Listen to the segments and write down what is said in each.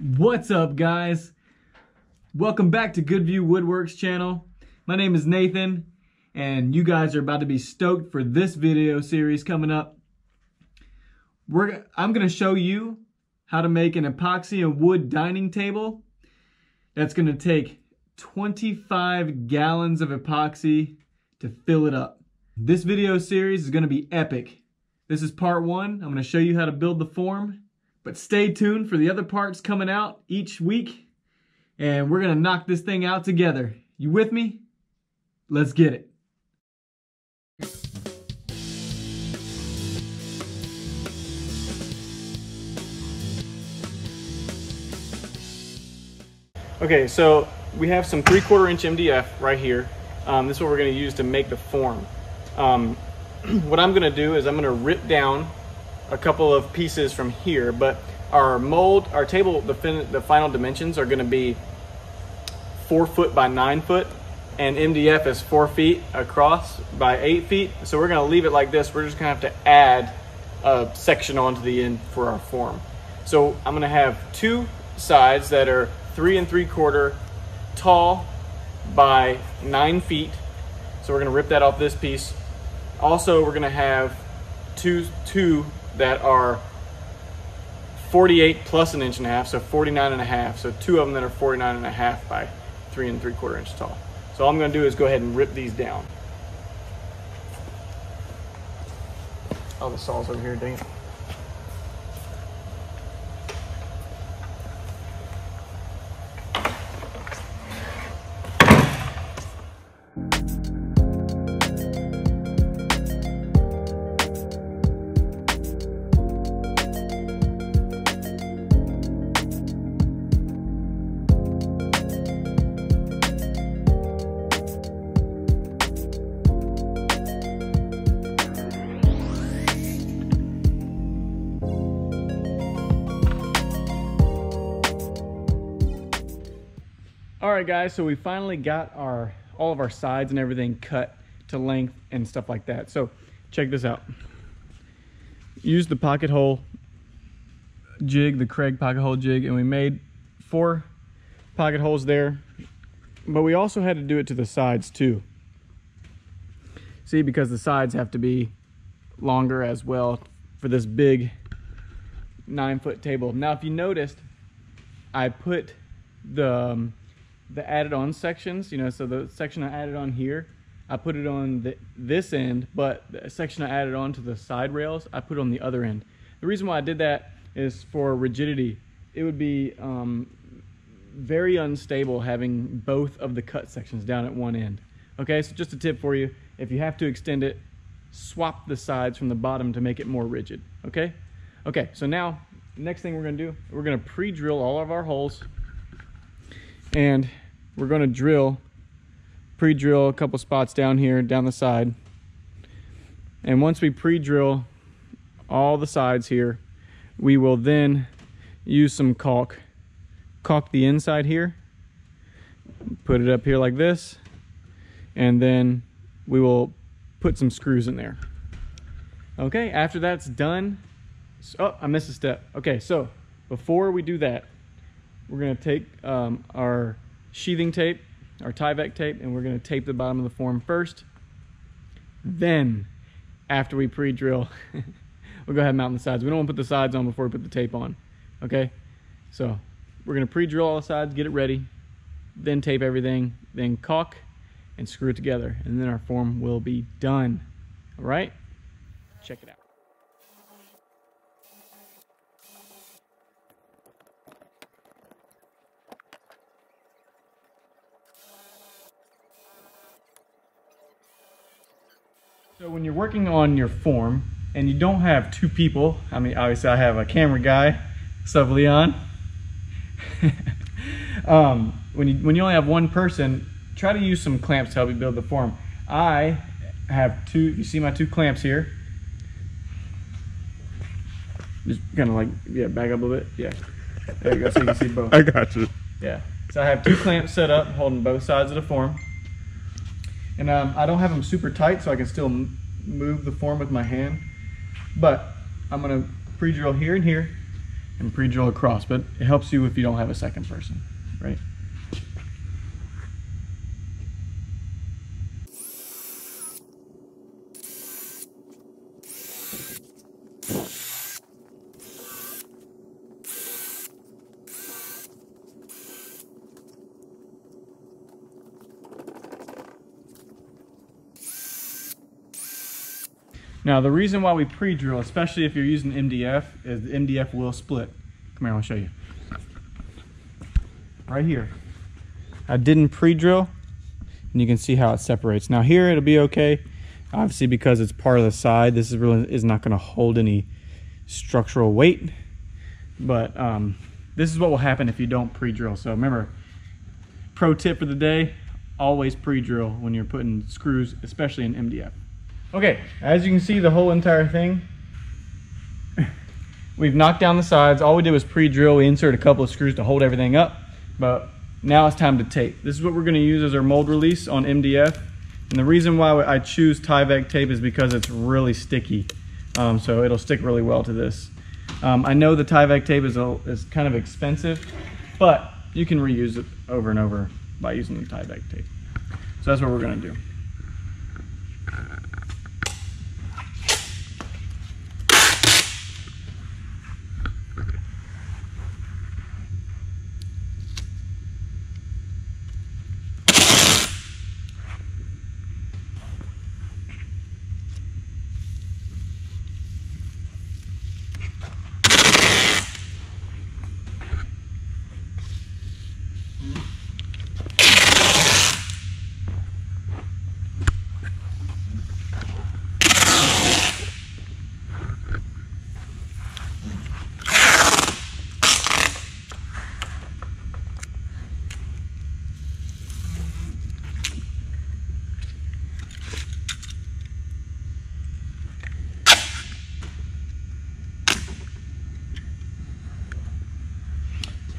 What's up, guys? Welcome back to Good View Woodworks channel. My name is Nathan, and you guys are about to be stoked for this video series coming up. I'm going to show you how to make an epoxy and wood dining table that's going to take 25 gallons of epoxy to fill it up. This video series is going to be epic. This is part one. I'm going to show you how to build the form. But stay tuned for the other parts coming out each week, and we're gonna knock this thing out together. You with me? Let's get it. Okay, so we have some 3/4 inch MDF right here. This is what we're gonna use to make the form. What I'm gonna do is I'm gonna rip down a couple of pieces from here, but our mold, our table, the final dimensions are going to be 4 foot by 9 foot, and MDF is 4 feet across by 8 feet. So we're going to leave it like this. We're just going to have to add a section onto the end for our form. So I'm going to have 2 sides that are 3 3/4 tall by 9 feet. So we're going to rip that off this piece. Also, we're going to have two that are 48 plus 1.5 inches, so 49.5. So 2 of them that are 49.5 by 3 3/4 inches tall. So all I'm going to do is go ahead and rip these down. Oh, the saw's over here, dang it. Alright guys, so we finally got all of our sides and everything cut to length and stuff like that. So check this out. Use the pocket hole jig, the Craig pocket hole jig, and we made 4 pocket holes there. But we also had to do it to the sides too. See, because the sides have to be longer as well for this big 9-foot table. Now if you noticed, I put the added on sections, you know, so the section I added on here, I put it on this end, but the section I added on to the side rails, I put it on the other end. The reason why I did that is for rigidity. It would be very unstable having both of the cut sections down at one end. Okay, so just a tip for you, if you have to extend it, swap the sides from the bottom to make it more rigid, okay? Okay, so now, next thing we're gonna do, we're gonna pre-drill all of our holes, and we're going to pre-drill a couple spots down here, down the side. And once we pre-drill all the sides here, we will then use some caulk the inside here, put it up here like this, and then we will put some screws in there. Okay, after that's done, oh, I missed a step. Okay, so before we do that, we're going to take our sheathing tape, our Tyvek tape, and we're going to tape the bottom of the form first. Then, after we pre-drill, we'll go ahead and mount the sides. We don't want to put the sides on before we put the tape on. Okay? So, we're going to pre-drill all the sides, get it ready, then tape everything, then caulk and screw it together, and then our form will be done. All right? Check it out. So when you're working on your form and you don't have 2 people, I mean, obviously I have a camera guy, what's up, Leon? When you only have 1 person, try to use some clamps to help you build the form. I have 2, you see my 2 clamps here. Just kind of like, yeah, back up a bit, yeah. There you go, so you can see both. I got you. Yeah, so I have 2 clamps set up holding both sides of the form. And I don't have them super tight, so I can still move the form with my hand. But I'm going to pre-drill here and here, and pre-drill across, but it helps you if you don't have a second person, right? Now the reason why we pre-drill, especially if you're using MDF, is the MDF will split. Come here, I'll show you. Right here. I didn't pre-drill, and you can see how it separates. Now here it'll be okay, obviously because it's part of the side. This is not going to hold any structural weight, but this is what will happen if you don't pre-drill. So remember, pro tip for the day, always pre-drill when you're putting screws, especially in MDF. Okay, as you can see, the whole entire thing, we've knocked down the sides. All we did was pre-drill. We inserted a couple of screws to hold everything up, but now it's time to tape. This is what we're going to use as our mold release on MDF. And the reason why I choose Tyvek tape is because it's really sticky. So it'll stick really well to this. I know the Tyvek tape is kind of expensive, but you can reuse it over and over by using the Tyvek tape. So that's what we're going to do.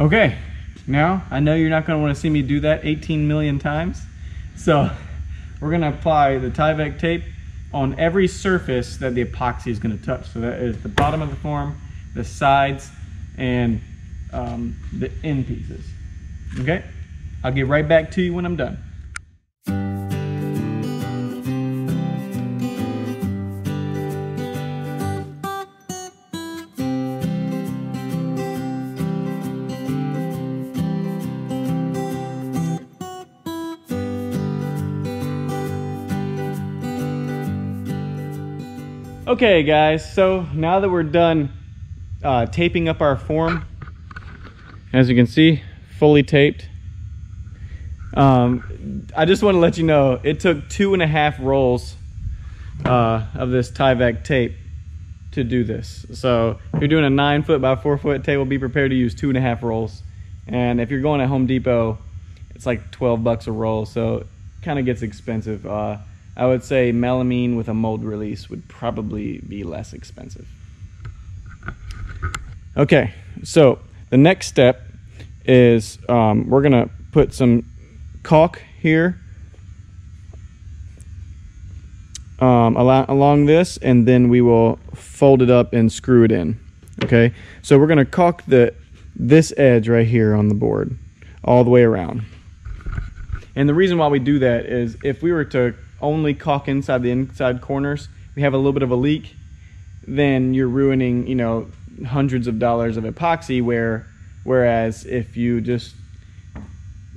Okay, now I know you're not going to want to see me do that 18 million times, so we're going to apply the Tyvek tape on every surface that the epoxy is going to touch. So that is the bottom of the form, the sides, and the end pieces. Okay, I'll get right back to you when I'm done. Okay guys, so now that we're done taping up our form, as you can see, fully taped. I just want to let you know, it took 2.5 rolls of this Tyvek tape to do this. So if you're doing a 9 foot by 4 foot table, be prepared to use 2.5 rolls. And if you're going at Home Depot, it's like 12 bucks a roll, so it kind of gets expensive. I would say melamine with a mold release would probably be less expensive. Okay, so the next step is we're gonna put some caulk here along this, and then we will fold it up and screw it in. Okay, so we're gonna caulk this edge right here on the board all the way around. And the reason why we do that is if we were to only caulk inside the inside corners, we have a little bit of a leak, then you're ruining, you know, hundreds of dollars of epoxy, whereas if you just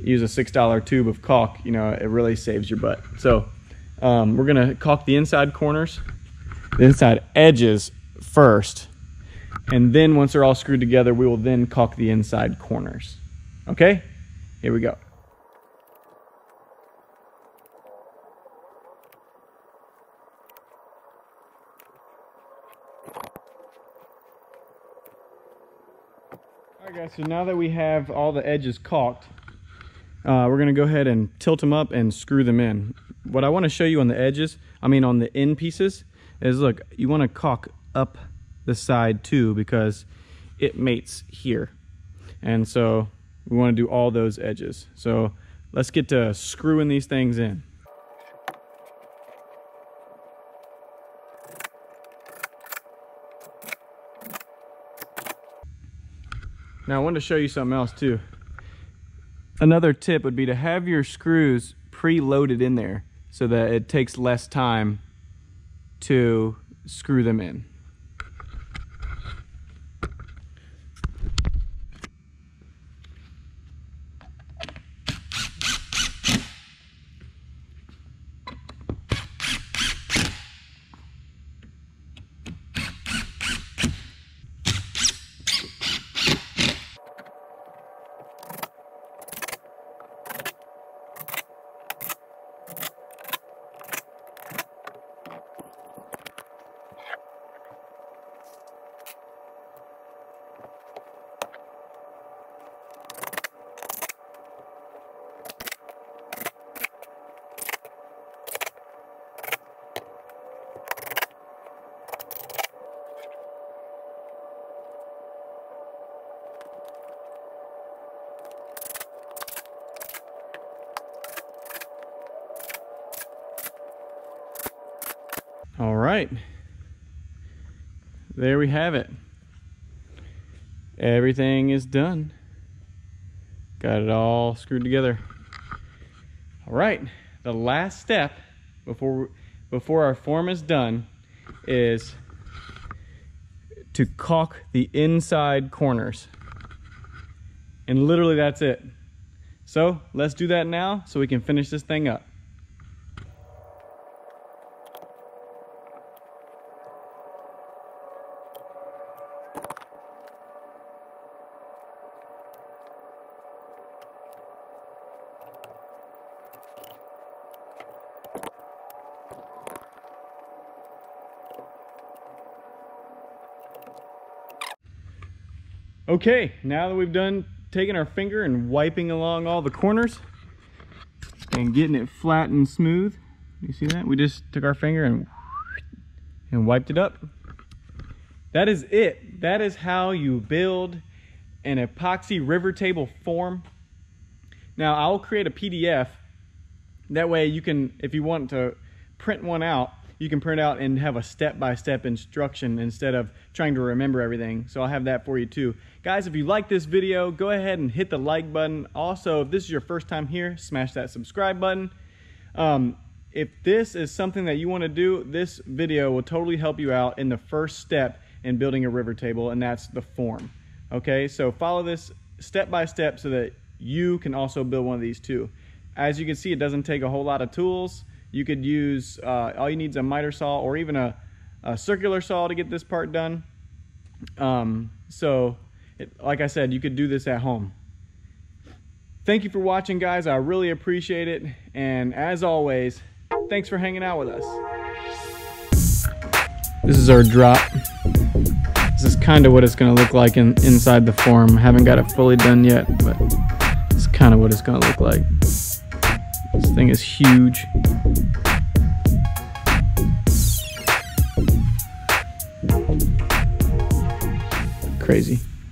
use a $6 tube of caulk, you know, it really saves your butt. So we're gonna caulk the inside corners, the inside edges first, and then once they're all screwed together, we will then caulk the inside corners. Okay, here we go. Alright guys, so now that we have all the edges caulked, we're going to go ahead and tilt them up and screw them in. What I want to show you on the edges, on the end pieces, is look, you want to caulk up the side too, because it mates here. And so we want to do all those edges. So let's get to screwing these things in. Now I wanted to show you something else too. Another tip would be to have your screws pre-loaded in there so that it takes less time to screw them in. All right, there we have it. Everything is done. Got it all screwed together. All right, the last step before our form is done is to caulk the inside corners. And literally that's it. So let's do that now so we can finish this thing up. Okay, now that we've done taking our finger and wiping along all the corners and getting it flat and smooth, you see that? We just took our finger and wiped it up. That is it. That is how you build an epoxy river table form. Now I'll create a PDF. That way you can, if you want to print one out, you can print out and have a step-by-step instruction instead of trying to remember everything. So I'll have that for you too. Guys, if you like this video, go ahead and hit the like button. Also, if this is your first time here, smash that subscribe button. If this is something that you want to do, this video will totally help you out in the first step in building a river table, and that's the form. Okay, so follow this step by step so that you can also build one of these too. As you can see, it doesn't take a whole lot of tools. You could use, all you need is a miter saw or even a circular saw to get this part done. Like I said, you could do this at home. Thank you for watching, guys. I really appreciate it. And as always, thanks for hanging out with us. This is our drop. This is kind of what it's going to look like inside the form. I haven't got it fully done yet, but it's kind of what it's going to look like. This thing is huge. Crazy.